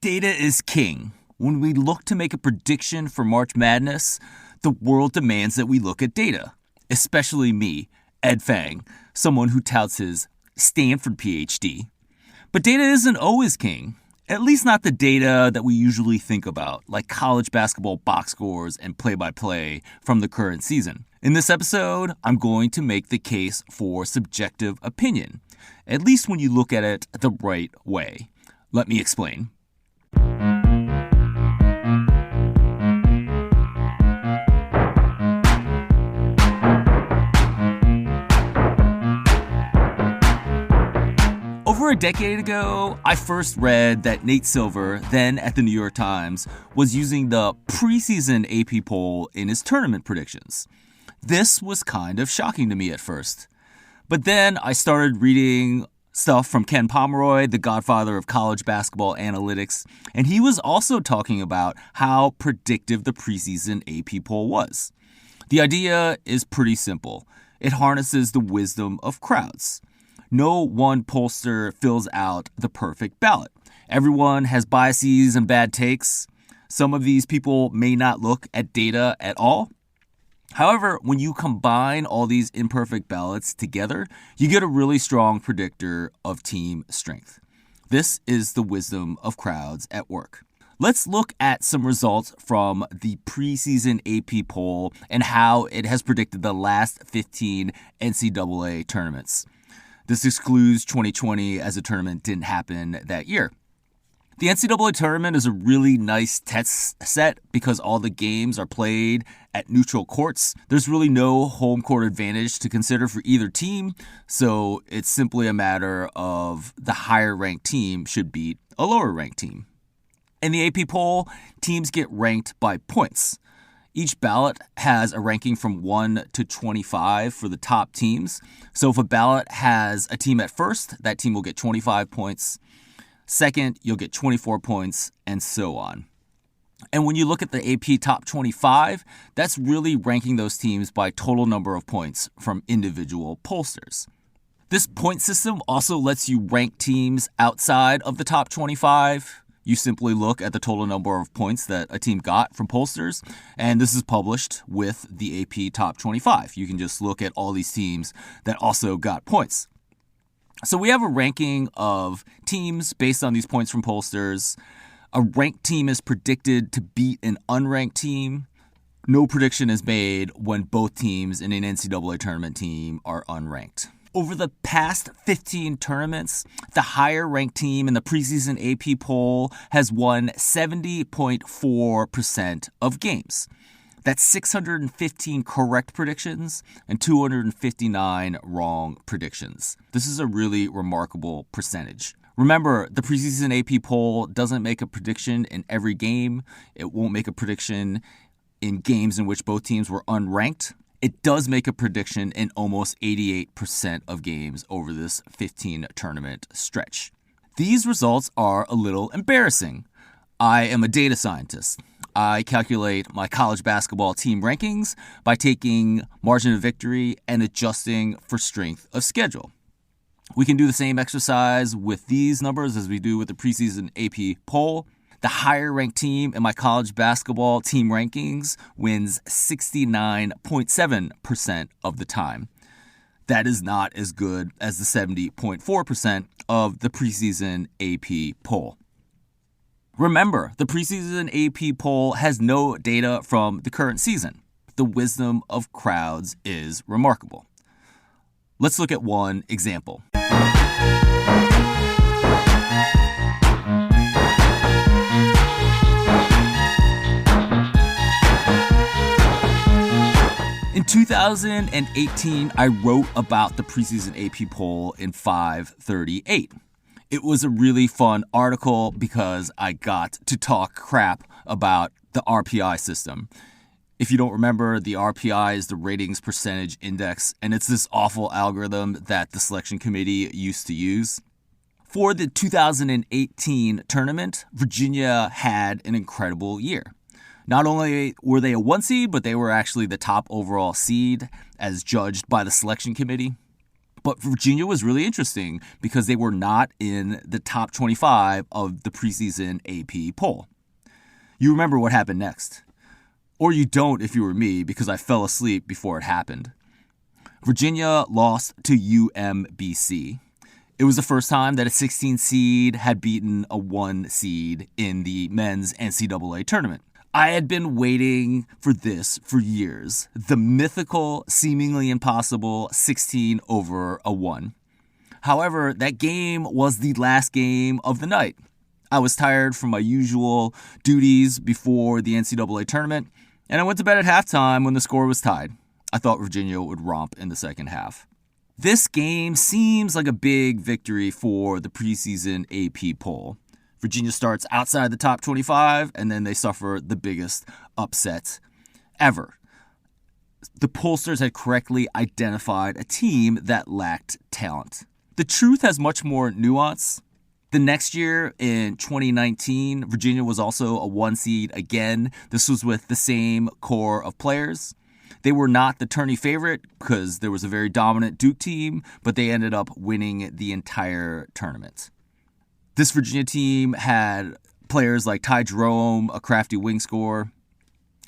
Data is king. When we look to make a prediction for March Madness, the world demands that we look at data. Especially me, Ed Fang, someone who touts his Stanford PhD. But data isn't always king. At least not the data that we usually think about, like college basketball box scores and play-by-play from the current season. In this episode, I'm going to make the case for subjective opinion, at least when you look at it the right way. Let me explain. Over a decade ago, I first read that Nate Silver, then at the New York Times, was using the preseason AP poll in his tournament predictions. This was kind of shocking to me at first. But then I started reading stuff from Ken Pomeroy, the godfather of college basketball analytics, and he was also talking about how predictive the preseason AP poll was. The idea is pretty simple. It harnesses the wisdom of crowds. No one pollster fills out the perfect ballot. Everyone has biases and bad takes. Some of these people may not look at data at all. However, when you combine all these imperfect ballots together, you get a really strong predictor of team strength. This is the wisdom of crowds at work. Let's look at some results from the preseason AP poll and how it has predicted the last 15 NCAA tournaments. This excludes 2020 as the tournament didn't happen that year. The NCAA tournament is a really nice test set because all the games are played at neutral courts. There's really no home court advantage to consider for either team, so it's simply a matter of the higher ranked team should beat a lower ranked team. In the AP poll, teams get ranked by points. Each ballot has a ranking from 1 to 25 for the top teams. So if a ballot has a team at first, that team will get 25 points. Second, you'll get 24 points, and so on. And when you look at the AP top 25, that's really ranking those teams by total number of points from individual pollsters. This point system also lets you rank teams outside of the top 25. You simply look at the total number of points that a team got from pollsters, and this is published with the AP Top 25. You can just look at all these teams that also got points. So we have a ranking of teams based on these points from pollsters. A ranked team is predicted to beat an unranked team. No prediction is made when both teams in an NCAA tournament team are unranked. Over the past 15 tournaments, the higher ranked team in the preseason AP poll has won 70.4% of games. That's 615 correct predictions and 259 wrong predictions. This is a really remarkable percentage. Remember, the preseason AP poll doesn't make a prediction in every game. It won't make a prediction in games in which both teams were unranked. It does make a prediction in almost 88% of games over this 15 tournament stretch. These results are a little embarrassing. I am a data scientist. I calculate my college basketball team rankings by taking margin of victory and adjusting for strength of schedule. We can do the same exercise with these numbers as we do with the preseason AP poll. The higher ranked team in my college basketball team rankings wins 69.7% of the time. That is not as good as the 70.4% of the preseason AP poll. Remember, the preseason AP poll has no data from the current season. The wisdom of crowds is remarkable. Let's look at one example. In 2018, I wrote about the preseason AP poll in 538. It was a really fun article because I got to talk crap about the RPI system. If you don't remember, the RPI is the ratings percentage index, and it's this awful algorithm that the selection committee used to use. For the 2018 tournament, Virginia had an incredible year. Not only were they a 1 seed, but they were actually the top overall seed as judged by the selection committee. But Virginia was really interesting because they were not in the top 25 of the preseason AP poll. You remember what happened next. Or you don't if you were me, because I fell asleep before it happened. Virginia lost to UMBC. It was the first time that a 16 seed had beaten a 1 seed in the men's NCAA tournament. I had been waiting for this for years. The mythical, seemingly impossible 16 over a 1. However, that game was the last game of the night. I was tired from my usual duties before the NCAA tournament, and I went to bed at halftime when the score was tied. I thought Virginia would romp in the second half. This game seems like a big victory for the preseason AP poll. Virginia starts outside the top 25, and then they suffer the biggest upset ever. The pollsters had correctly identified a team that lacked talent. The truth has much more nuance. The next year, in 2019, Virginia was also a 1 seed again. This was with the same core of players. They were not the tourney favorite because there was a very dominant Duke team, but they ended up winning the entire tournament. This Virginia team had players like Ty Jerome, a crafty wing scorer,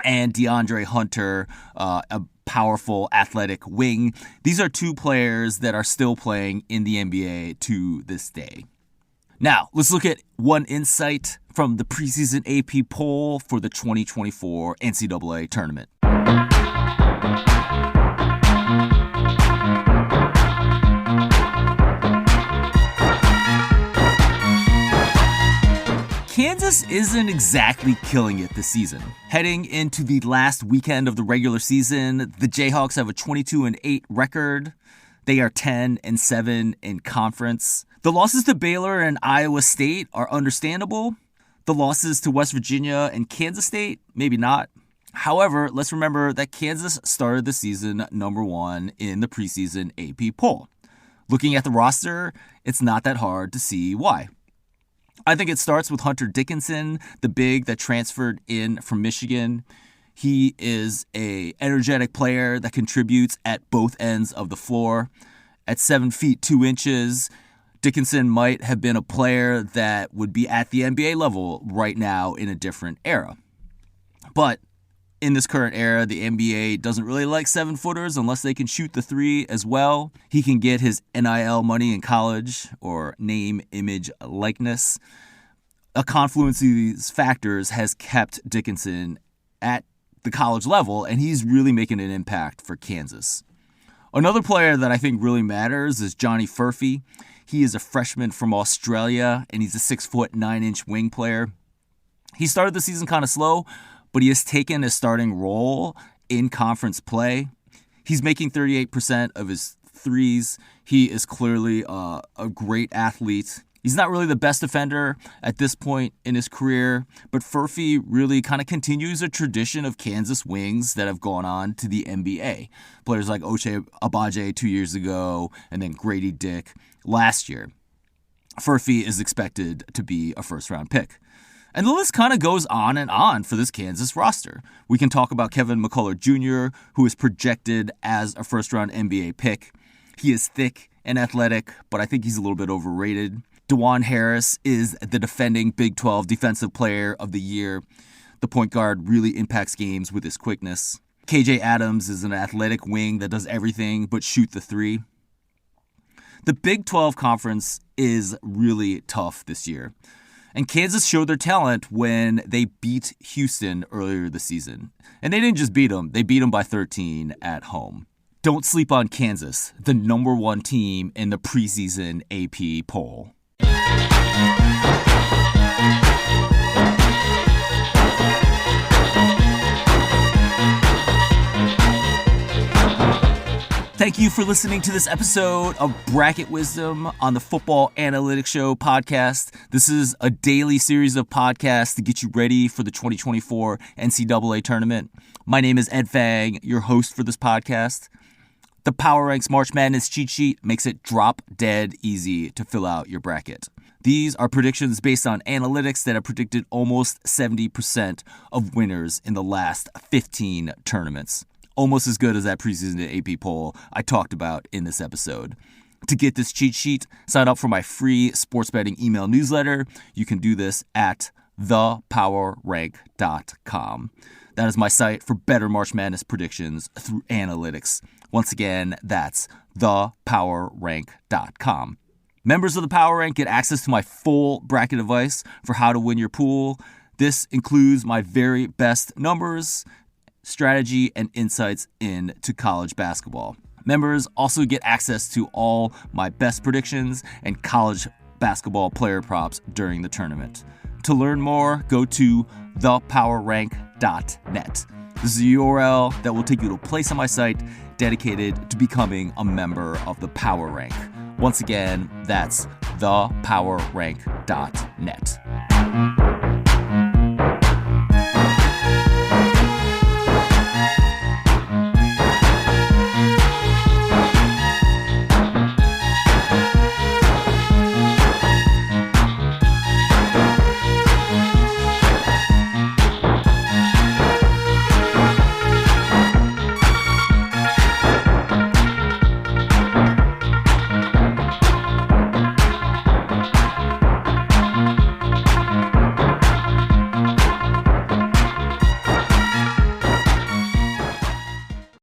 and DeAndre Hunter, a powerful athletic wing. These are 2 players that are still playing in the NBA to this day. Now, let's look at one insight from the preseason AP poll for the 2024 NCAA tournament. Kansas isn't exactly killing it this season. Heading into the last weekend of the regular season, the Jayhawks have a 22-8 record. They are 10-7 in conference. The losses to Baylor and Iowa State are understandable. The losses to West Virginia and Kansas State, maybe not. However, let's remember that Kansas started the season number 1 in the preseason AP poll. Looking at the roster, it's not that hard to see why. I think it starts with Hunter Dickinson, the big that transferred in from Michigan. He is an energetic player that contributes at both ends of the floor. At 7 feet 2 inches, Dickinson might have been a player that would be at the NBA level right now in a different era. But in this current era, the NBA doesn't really like 7-footers unless they can shoot the 3 as well. He can get his NIL money in college, or name, image, likeness. A confluence of these factors has kept Dickinson at the college level, and he's really making an impact for Kansas. Another player that I think really matters is Johnny Furphy. He is a freshman from Australia, and he's a 6'9" wing player. He started the season kind of slow, but he has taken a starting role in conference play. He's making 38% of his threes. He is clearly a great athlete. He's not really the best defender at this point in his career, but Furphy really kind of continues a tradition of Kansas wings that have gone on to the NBA. Players like Ochai Agbaji 2 years ago, and then Grady Dick last year. Furphy is expected to be a first-round pick. And the list kind of goes on and on for this Kansas roster. We can talk about Kevin McCullough Jr., who is projected as a first-round NBA pick. He is thick and athletic, but I think he's a little bit overrated. DeJuan Harris is the defending Big 12 Defensive Player of the Year. The point guard really impacts games with his quickness. KJ Adams is an athletic wing that does everything but shoot the 3. The Big 12 conference is really tough this year. And Kansas showed their talent when they beat Houston earlier this season. And they didn't just beat them, they beat them by 13 at home. Don't sleep on Kansas, the number 1 team in the preseason AP poll. Thank you for listening to this episode of Bracket Wisdom on the Football Analytics Show podcast. This is a daily series of podcasts to get you ready for the 2024 NCAA tournament. My name is Ed Fang, your host for this podcast. The Power Ranks March Madness cheat sheet makes it drop dead easy to fill out your bracket. These are predictions based on analytics that have predicted almost 70% of winners in the last 15 tournaments. Almost as good as that preseason AP poll I talked about in this episode. To get this cheat sheet, sign up for my free sports betting email newsletter. You can do this at thepowerrank.com. That is my site for better March Madness predictions through analytics. Once again, that's thepowerrank.com. Members of the Power Rank get access to my full bracket advice for how to win your pool. This includes my very best numbers, strategy, and insights into college basketball. Members also get access to all my best predictions and college basketball player props during the tournament. To learn more, go to thepowerrank.net. This is a URL that will take you to a place on my site dedicated to becoming a member of the Power Rank. Once again, that's thepowerrank.net.